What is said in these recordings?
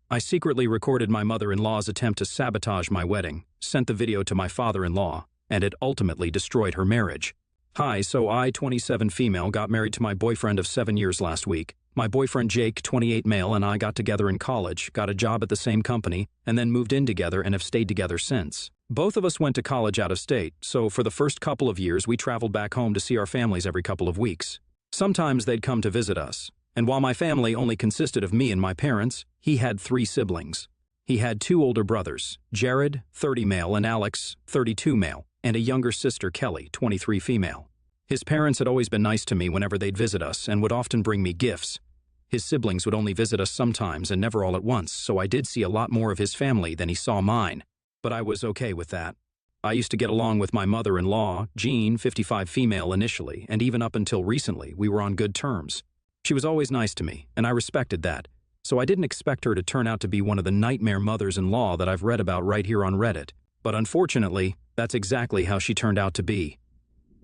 I secretly recorded my mother-in-law's attempt to sabotage my wedding, sent the video to my father-in-law, and it ultimately destroyed her marriage. Hi, so I, 27 female, got married to my boyfriend of 7 years last week. My boyfriend Jake, 28 male, and I got together in college, got a job at the same company, and then moved in together and have stayed together since. Both of us went to college out of state, so for the first couple of years we traveled back home to see our families every couple of weeks. Sometimes they'd come to visit us, and while my family only consisted of me and my parents, he had 3 siblings. He had 2 older brothers, Jared, 30 male, and Alex, 32 male, and a younger sister, Kelly, 23 female. His parents had always been nice to me whenever they'd visit us and would often bring me gifts. His siblings would only visit us sometimes and never all at once, so I did see a lot more of his family than he saw mine. But I was okay with that. I used to get along with my mother-in-law, Jean, 55 female initially, and even up until recently, we were on good terms. She was always nice to me, and I respected that, so I didn't expect her to turn out to be one of the nightmare mothers-in-law that I've read about right here on Reddit. But unfortunately, that's exactly how she turned out to be.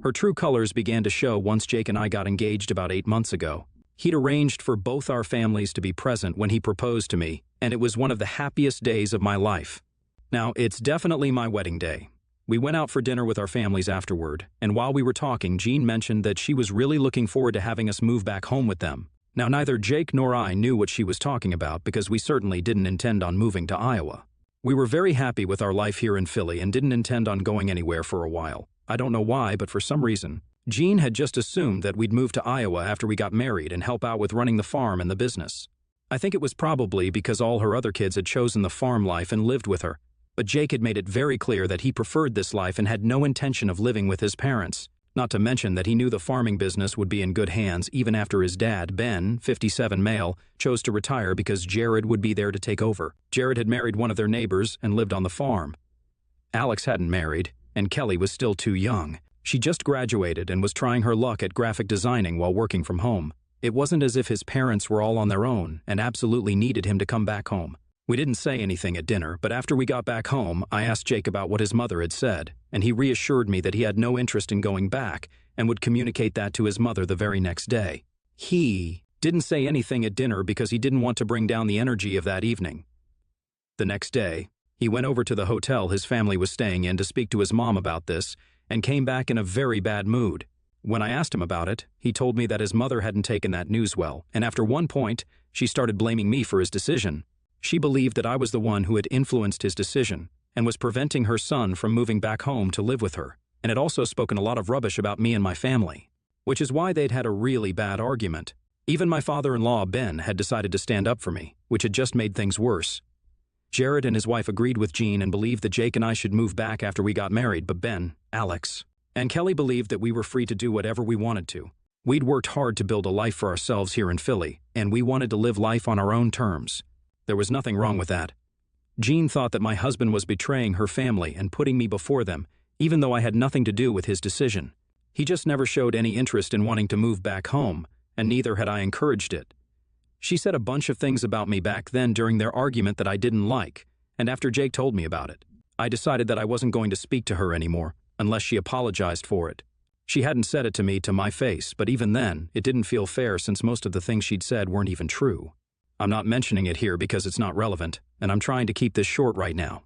Her true colors began to show once Jake and I got engaged about 8 months ago. He'd arranged for both our families to be present when he proposed to me, and it was one of the happiest days of my life. Now, it's definitely my wedding day. We went out for dinner with our families afterward, and while we were talking, Jean mentioned that she was really looking forward to having us move back home with them. Now, neither Jake nor I knew what she was talking about because we certainly didn't intend on moving to Iowa. We were very happy with our life here in Philly and didn't intend on going anywhere for a while. I don't know why, but for some reason, Jean had just assumed that we'd move to Iowa after we got married and help out with running the farm and the business. I think it was probably because all her other kids had chosen the farm life and lived with her. But Jake had made it very clear that he preferred this life and had no intention of living with his parents. Not to mention that he knew the farming business would be in good hands even after his dad, Ben, 57 male, chose to retire because Jared would be there to take over. Jared had married one of their neighbors and lived on the farm. Alex hadn't married, and Kelly was still too young. She just graduated and was trying her luck at graphic designing while working from home. It wasn't as if his parents were all on their own and absolutely needed him to come back home. We didn't say anything at dinner, but after we got back home, I asked Jake about what his mother had said, and he reassured me that he had no interest in going back and would communicate that to his mother the very next day. He didn't say anything at dinner because he didn't want to bring down the energy of that evening. The next day, he went over to the hotel his family was staying in to speak to his mom about this and came back in a very bad mood. When I asked him about it, he told me that his mother hadn't taken that news well, and after one point, she started blaming me for his decision. She believed that I was the one who had influenced his decision and was preventing her son from moving back home to live with her, and had also spoken a lot of rubbish about me and my family, which is why they'd had a really bad argument. Even my father-in-law, Ben, had decided to stand up for me, which had just made things worse. Jared and his wife agreed with Jean and believed that Jake and I should move back after we got married, but Ben, Alex, and Kelly believed that we were free to do whatever we wanted to. We'd worked hard to build a life for ourselves here in Philly, and we wanted to live life on our own terms. There was nothing wrong with that. Jean thought that my husband was betraying her family and putting me before them, even though I had nothing to do with his decision. He just never showed any interest in wanting to move back home, and neither had I encouraged it. She said a bunch of things about me back then during their argument that I didn't like, and after Jake told me about it, I decided that I wasn't going to speak to her anymore, unless she apologized for it. She hadn't said it to me to my face, but even then, it didn't feel fair since most of the things she'd said weren't even true. I'm not mentioning it here because it's not relevant, and I'm trying to keep this short right now.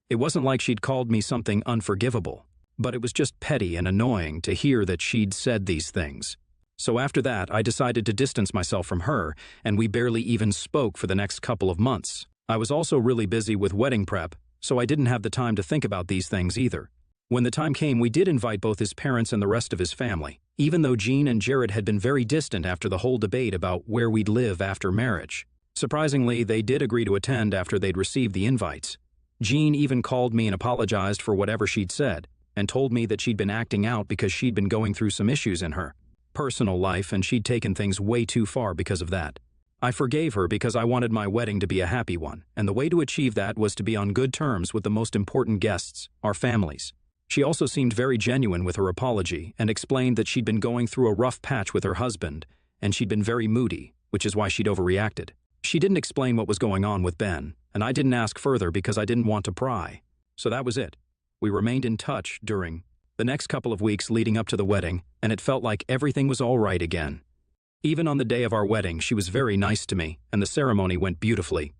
It wasn't like she'd called me something unforgivable, but it was just petty and annoying to hear that she'd said these things. So after that, I decided to distance myself from her, and we barely even spoke for the next couple of months. I was also really busy with wedding prep, so I didn't have the time to think about these things either. When the time came, we did invite both his parents and the rest of his family, even though Jean and Jared had been very distant after the whole debate about where we'd live after marriage. Surprisingly, they did agree to attend after they'd received the invites. Jean even called me and apologized for whatever she'd said, and told me that she'd been acting out because she'd been going through some issues in her personal life and she'd taken things way too far because of that. I forgave her because I wanted my wedding to be a happy one, and the way to achieve that was to be on good terms with the most important guests, our families. She also seemed very genuine with her apology and explained that she'd been going through a rough patch with her husband, and she'd been very moody, which is why she'd overreacted. She didn't explain what was going on with Ben, and I didn't ask further because I didn't want to pry. So that was it. We remained in touch during the next couple of weeks leading up to the wedding, and it felt like everything was all right again. Even on the day of our wedding, she was very nice to me, and the ceremony went beautifully.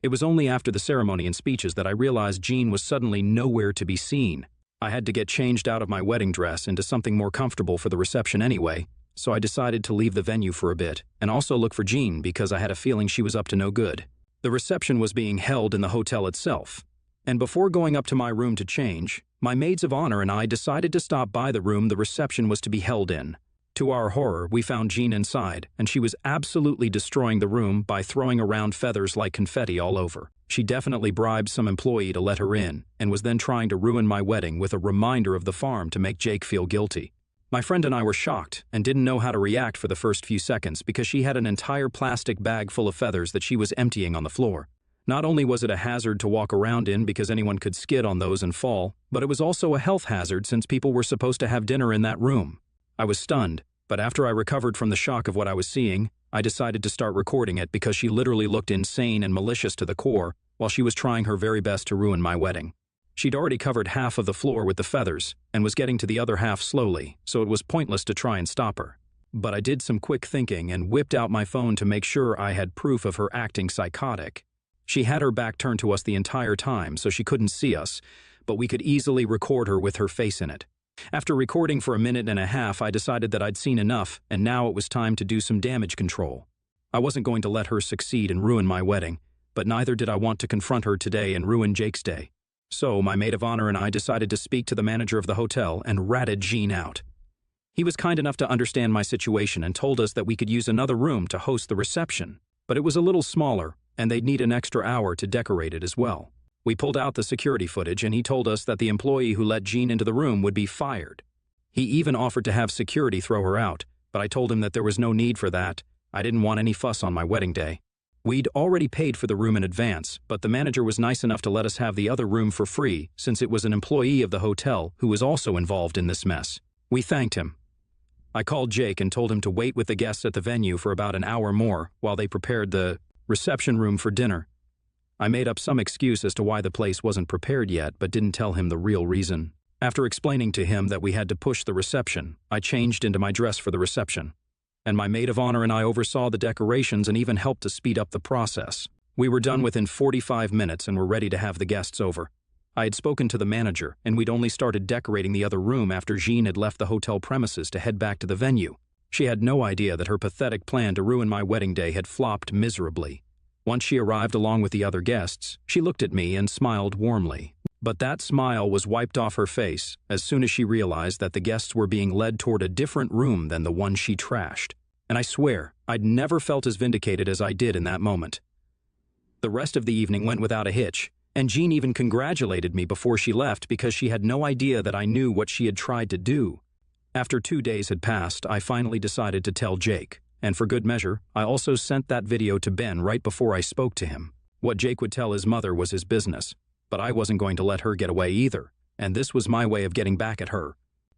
It was only after the ceremony and speeches that I realized Jean was suddenly nowhere to be seen. I had to get changed out of my wedding dress into something more comfortable for the reception anyway, so I decided to leave the venue for a bit and also look for Jean because I had a feeling she was up to no good. The reception was being held in the hotel itself, and before going up to my room to change, my maids of honor and I decided to stop by the room the reception was to be held in. To our horror, we found Jean inside, and she was absolutely destroying the room by throwing around feathers like confetti all over. She definitely bribed some employee to let her in, and was then trying to ruin my wedding with a reminder of the farm to make Jake feel guilty. My friend and I were shocked and didn't know how to react for the first few seconds because she had an entire plastic bag full of feathers that she was emptying on the floor. Not only was it a hazard to walk around in because anyone could skid on those and fall, but it was also a health hazard since people were supposed to have dinner in that room. I was stunned, but after I recovered from the shock of what I was seeing, I decided to start recording it because she literally looked insane and malicious to the core while she was trying her very best to ruin my wedding. She'd already covered half of the floor with the feathers and was getting to the other half slowly, so it was pointless to try and stop her. But I did some quick thinking and whipped out my phone to make sure I had proof of her acting psychotic. She had her back turned to us the entire time so she couldn't see us, but we could easily record her with her face in it. After recording for a minute and a half, I decided that I'd seen enough, and now it was time to do some damage control. I wasn't going to let her succeed and ruin my wedding, but neither did I want to confront her today and ruin Jake's day. So my maid of honor and I decided to speak to the manager of the hotel and ratted Jean out. He was kind enough to understand my situation and told us that we could use another room to host the reception, but it was a little smaller, and they'd need an extra hour to decorate it as well. We pulled out the security footage and he told us that the employee who let Jean into the room would be fired. He even offered to have security throw her out, but I told him that there was no need for that. I didn't want any fuss on my wedding day. We'd already paid for the room in advance, but the manager was nice enough to let us have the other room for free since it was an employee of the hotel who was also involved in this mess. We thanked him. I called Jake and told him to wait with the guests at the venue for about an hour more while they prepared the reception room for dinner. I made up some excuse as to why the place wasn't prepared yet, but didn't tell him the real reason. After explaining to him that we had to push the reception, I changed into my dress for the reception. And my maid of honor and I oversaw the decorations and even helped to speed up the process. We were done within 45 minutes and were ready to have the guests over. I had spoken to the manager, and we'd only started decorating the other room after Jean had left the hotel premises to head back to the venue. She had no idea that her pathetic plan to ruin my wedding day had flopped miserably. Once she arrived along with the other guests, she looked at me and smiled warmly. But that smile was wiped off her face as soon as she realized that the guests were being led toward a different room than the one she trashed. And I swear, I'd never felt as vindicated as I did in that moment. The rest of the evening went without a hitch, and Jean even congratulated me before she left because she had no idea that I knew what she had tried to do. After 2 days had passed, I finally decided to tell Jake. And for good measure, I also sent that video to Ben right before I spoke to him. What Jake would tell his mother was his business, but I wasn't going to let her get away either, and this was my way of getting back at her.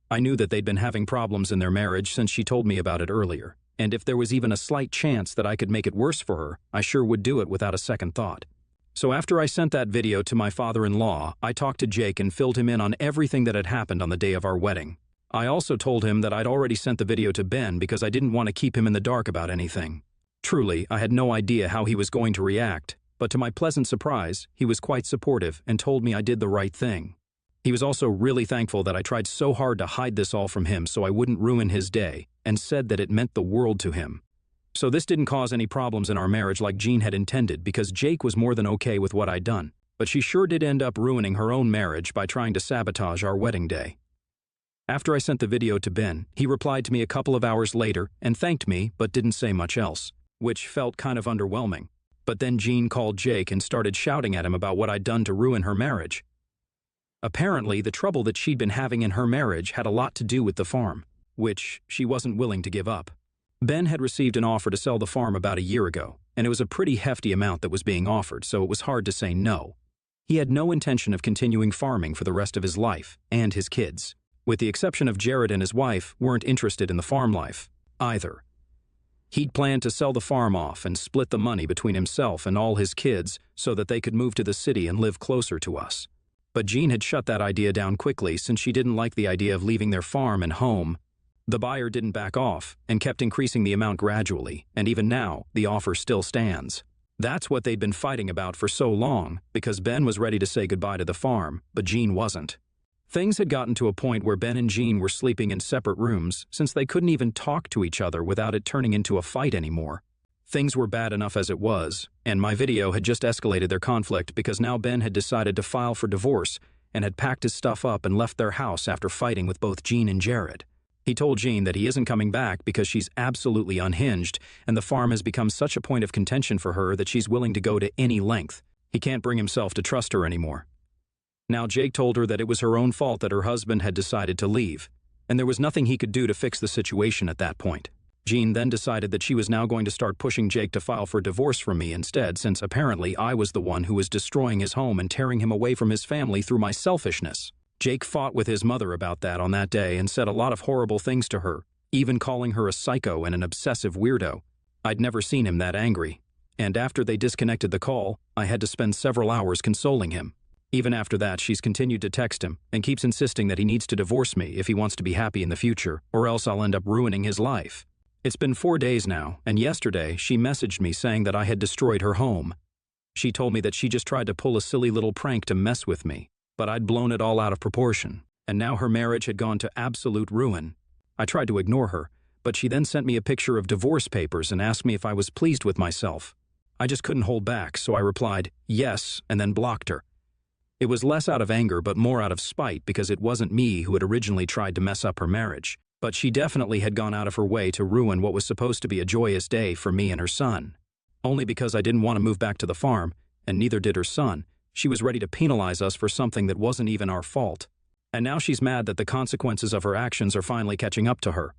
I knew that they'd been having problems in their marriage since she told me about it earlier, and if there was even a slight chance that I could make it worse for her, I sure would do it without a second thought. So after I sent that video to my father-in-law, I talked to Jake and filled him in on everything that had happened on the day of our wedding. I also told him that I'd already sent the video to Ben because I didn't want to keep him in the dark about anything. Truly, I had no idea how he was going to react, but to my pleasant surprise, he was quite supportive and told me I did the right thing. He was also really thankful that I tried so hard to hide this all from him so I wouldn't ruin his day, and said that it meant the world to him. So this didn't cause any problems in our marriage like Jean had intended because Jake was more than okay with what I'd done, but she sure did end up ruining her own marriage by trying to sabotage our wedding day. After I sent the video to Ben, he replied to me a couple of hours later and thanked me but didn't say much else, which felt kind of underwhelming. But then Jean called Jake and started shouting at him about what I'd done to ruin her marriage. Apparently, the trouble that she'd been having in her marriage had a lot to do with the farm, which she wasn't willing to give up. Ben had received an offer to sell the farm about a year ago, and it was a pretty hefty amount that was being offered, so it was hard to say no. He had no intention of continuing farming for the rest of his life, and his kids, with the exception of Jared and his wife, weren't interested in the farm life either. He'd planned to sell the farm off and split the money between himself and all his kids so that they could move to the city and live closer to us. But Jean had shut that idea down quickly since she didn't like the idea of leaving their farm and home. The buyer didn't back off and kept increasing the amount gradually, and even now, the offer still stands. That's what they'd been fighting about for so long, because Ben was ready to say goodbye to the farm, but Jean wasn't. Things had gotten to a point where Ben and Jean were sleeping in separate rooms since they couldn't even talk to each other without it turning into a fight anymore. Things were bad enough as it was, and my video had just escalated their conflict because now Ben had decided to file for divorce and had packed his stuff up and left their house after fighting with both Jean and Jared. He told Jean that he isn't coming back because she's absolutely unhinged, and the farm has become such a point of contention for her that she's willing to go to any length. He can't bring himself to trust her anymore. Now Jake told her that it was her own fault that her husband had decided to leave, and there was nothing he could do to fix the situation at that point. Jean then decided that she was now going to start pushing Jake to file for divorce from me instead, since apparently I was the one who was destroying his home and tearing him away from his family through my selfishness. Jake fought with his mother about that on that day and said a lot of horrible things to her, even calling her a psycho and an obsessive weirdo. I'd never seen him that angry, and after they disconnected the call, I had to spend several hours consoling him. Even after that, she's continued to text him and keeps insisting that he needs to divorce me if he wants to be happy in the future, or else I'll end up ruining his life. It's been 4 days now, and yesterday she messaged me saying that I had destroyed her home. She told me that she just tried to pull a silly little prank to mess with me, but I'd blown it all out of proportion, and now her marriage had gone to absolute ruin. I tried to ignore her, but she then sent me a picture of divorce papers and asked me if I was pleased with myself. I just couldn't hold back, so I replied, yes, and then blocked her. It was less out of anger but more out of spite because it wasn't me who had originally tried to mess up her marriage, but she definitely had gone out of her way to ruin what was supposed to be a joyous day for me and her son. Only because I didn't want to move back to the farm, and neither did her son, she was ready to penalize us for something that wasn't even our fault. And now she's mad that the consequences of her actions are finally catching up to her.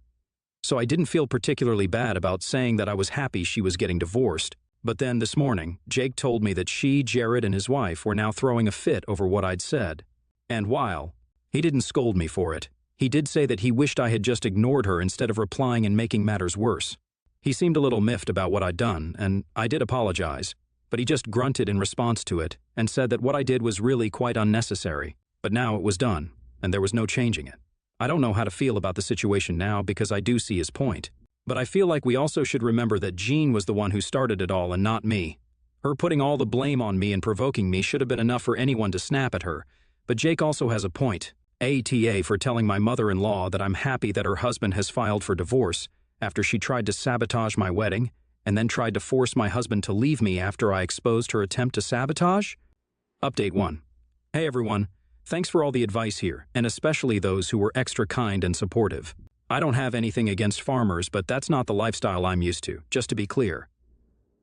So I didn't feel particularly bad about saying that I was happy she was getting divorced. But then this morning, Jake told me that she, Jared, and his wife were now throwing a fit over what I'd said. And while he didn't scold me for it, he did say that he wished I had just ignored her instead of replying and making matters worse. He seemed a little miffed about what I'd done, and I did apologize, but he just grunted in response to it and said that what I did was really quite unnecessary. But now it was done, and there was no changing it. I don't know how to feel about the situation now because I do see his point. But I feel like we also should remember that Jean was the one who started it all and not me. Her putting all the blame on me and provoking me should have been enough for anyone to snap at her. But Jake also has a point. ATA for telling my mother-in-law that I'm happy that her husband has filed for divorce after she tried to sabotage my wedding and then tried to force my husband to leave me after I exposed her attempt to sabotage? Update 1. Hey everyone, thanks for all the advice here, and especially those who were extra kind and supportive. I don't have anything against farmers, but that's not the lifestyle I'm used to, just to be clear.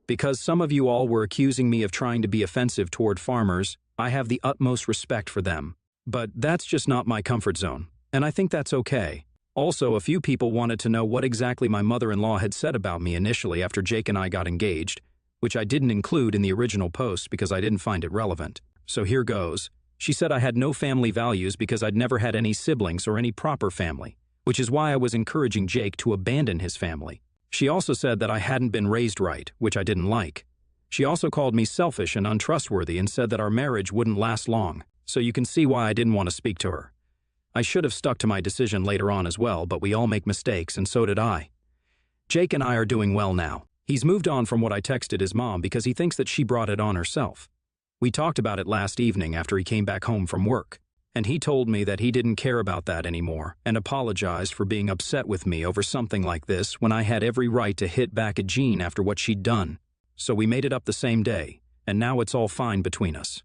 Because some of you all were accusing me of trying to be offensive toward farmers, I have the utmost respect for them. But that's just not my comfort zone, and I think that's okay. Also, a few people wanted to know what exactly my mother-in-law had said about me initially after Jake and I got engaged, which I didn't include in the original post because I didn't find it relevant. So here goes. She said I had no family values because I'd never had any siblings or any proper family, which is why I was encouraging Jake to abandon his family. She also said that I hadn't been raised right, which I didn't like. She also called me selfish and untrustworthy and said that our marriage wouldn't last long, so you can see why I didn't want to speak to her. I should have stuck to my decision later on as well, but we all make mistakes, and so did I. Jake and I are doing well now. He's moved on from what I texted his mom because he thinks that she brought it on herself. We talked about it last evening after he came back home from work, and he told me that he didn't care about that anymore and apologized for being upset with me over something like this when I had every right to hit back at Jean after what she'd done. So we made it up the same day, and now it's all fine between us.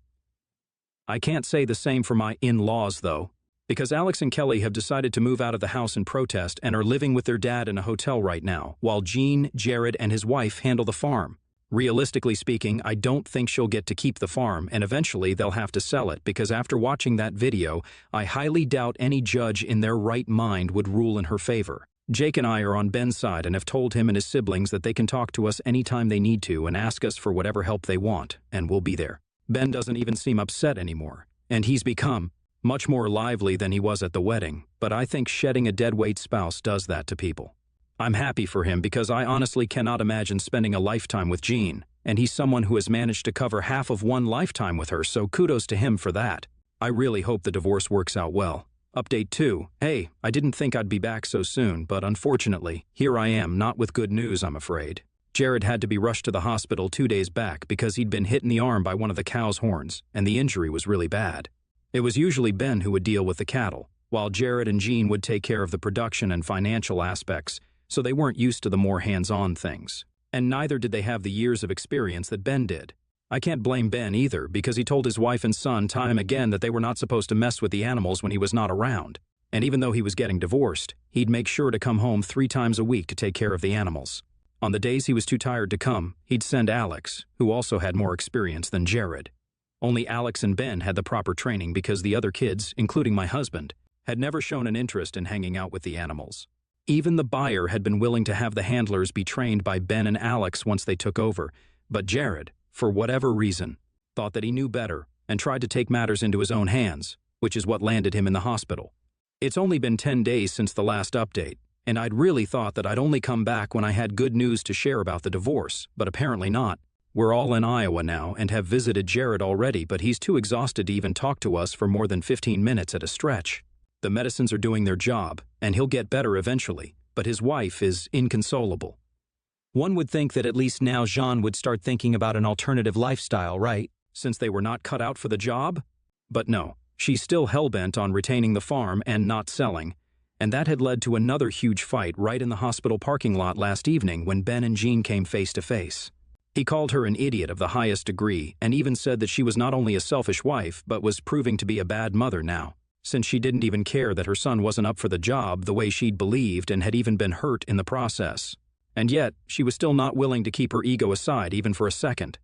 I can't say the same for my in-laws, though, because Alex and Kelly have decided to move out of the house in protest and are living with their dad in a hotel right now, while Jean, Jared, and his wife handle the farm. Realistically speaking, I don't think she'll get to keep the farm, and eventually they'll have to sell it because after watching that video, I highly doubt any judge in their right mind would rule in her favor. Jake and I are on Ben's side and have told him and his siblings that they can talk to us anytime they need to and ask us for whatever help they want, and we'll be there. Ben doesn't even seem upset anymore, and he's become much more lively than he was at the wedding, but I think shedding a deadweight spouse does that to people. I'm happy for him because I honestly cannot imagine spending a lifetime with Jean, and he's someone who has managed to cover half of one lifetime with her, so kudos to him for that. I really hope the divorce works out well. Update 2. Hey, I didn't think I'd be back so soon, but unfortunately, here I am, not with good news, I'm afraid. Jared had to be rushed to the hospital 2 days back because he'd been hit in the arm by one of the cow's horns, and the injury was really bad. It was usually Ben who would deal with the cattle, while Jared and Jean would take care of the production and financial aspects, so they weren't used to the more hands-on things. And neither did they have the years of experience that Ben did. I can't blame Ben either, because he told his wife and son time and again that they were not supposed to mess with the animals when he was not around. And even though he was getting divorced, he'd make sure to come home 3 times a week to take care of the animals. On the days he was too tired to come, he'd send Alex, who also had more experience than Jared. Only Alex and Ben had the proper training because the other kids, including my husband, had never shown an interest in hanging out with the animals. Even the buyer had been willing to have the handlers be trained by Ben and Alex once they took over, but Jared, for whatever reason, thought that he knew better and tried to take matters into his own hands, which is what landed him in the hospital. It's only been 10 days since the last update, and I'd really thought that I'd only come back when I had good news to share about the divorce, but apparently not. We're all in Iowa now and have visited Jared already, but he's too exhausted to even talk to us for more than 15 minutes at a stretch. The medicines are doing their job, and he'll get better eventually, but his wife is inconsolable. One would think that at least now Jean would start thinking about an alternative lifestyle, right? Since they were not cut out for the job? But no, she's still hell-bent on retaining the farm and not selling, and that had led to another huge fight right in the hospital parking lot last evening when Ben and Jean came face to face. He called her an idiot of the highest degree and even said that she was not only a selfish wife but was proving to be a bad mother now, since she didn't even care that her son wasn't up for the job the way she'd believed and had even been hurt in the process. And yet, she was still not willing to keep her ego aside even for a second.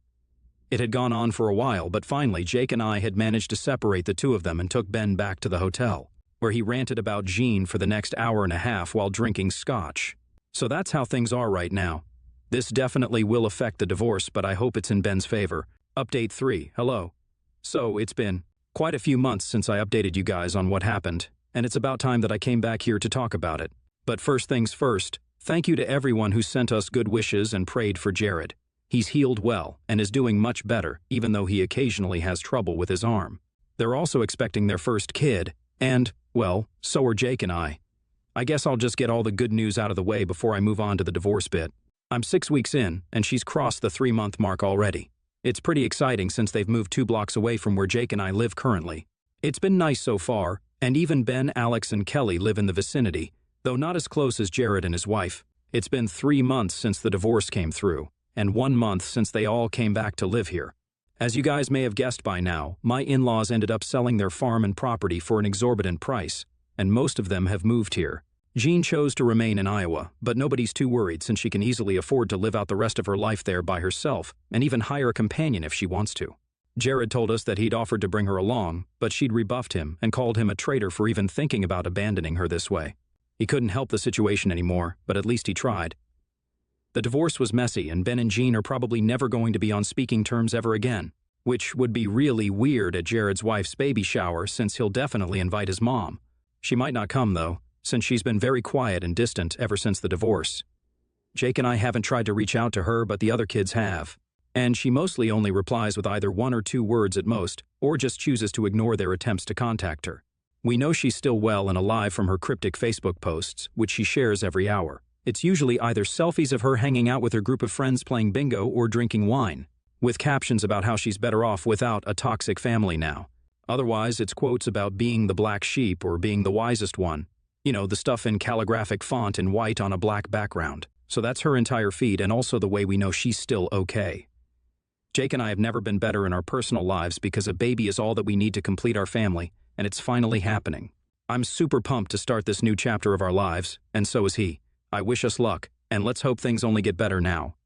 It had gone on for a while, but finally Jake and I had managed to separate the two of them and took Ben back to the hotel, where he ranted about Jean for the next hour and a half while drinking scotch. So that's how things are right now. This definitely will affect the divorce, but I hope it's in Ben's favor. Update 3, hello. So, it's been quite a few months since I updated you guys on what happened, and it's about time that I came back here to talk about it. But first things first, thank you to everyone who sent us good wishes and prayed for Jared. He's healed well and is doing much better, even though he occasionally has trouble with his arm. They're also expecting their first kid, and, well, so are Jake and I. I guess I'll just get all the good news out of the way before I move on to the divorce bit. I'm 6 weeks in, and she's crossed the 3-month mark already. It's pretty exciting since they've moved 2 blocks away from where Jake and I live currently. It's been nice so far, and even Ben, Alex, and Kelly live in the vicinity, though not as close as Jared and his wife. It's been 3 months since the divorce came through, and 1 month since they all came back to live here. As you guys may have guessed by now, my in-laws ended up selling their farm and property for an exorbitant price, and most of them have moved here. Jean chose to remain in Iowa, but nobody's too worried since she can easily afford to live out the rest of her life there by herself and even hire a companion if she wants to. Jared told us that he'd offered to bring her along, but she'd rebuffed him and called him a traitor for even thinking about abandoning her this way. He couldn't help the situation anymore, but at least he tried. The divorce was messy, and Ben and Jean are probably never going to be on speaking terms ever again, which would be really weird at Jared's wife's baby shower since he'll definitely invite his mom. She might not come, though, since she's been very quiet and distant ever since the divorce. Jake and I haven't tried to reach out to her, but the other kids have. And she mostly only replies with either 1 or 2 words at most, or just chooses to ignore their attempts to contact her. We know she's still well and alive from her cryptic Facebook posts, which she shares every hour. It's usually either selfies of her hanging out with her group of friends playing bingo or drinking wine, with captions about how she's better off without a toxic family now. Otherwise, it's quotes about being the black sheep or being the wisest one. You know, the stuff in calligraphic font in white on a black background. So that's her entire feed, and also the way we know she's still okay. Jake and I have never been better in our personal lives because a baby is all that we need to complete our family, and it's finally happening. I'm super pumped to start this new chapter of our lives, and so is he. I wish us luck, and let's hope things only get better now.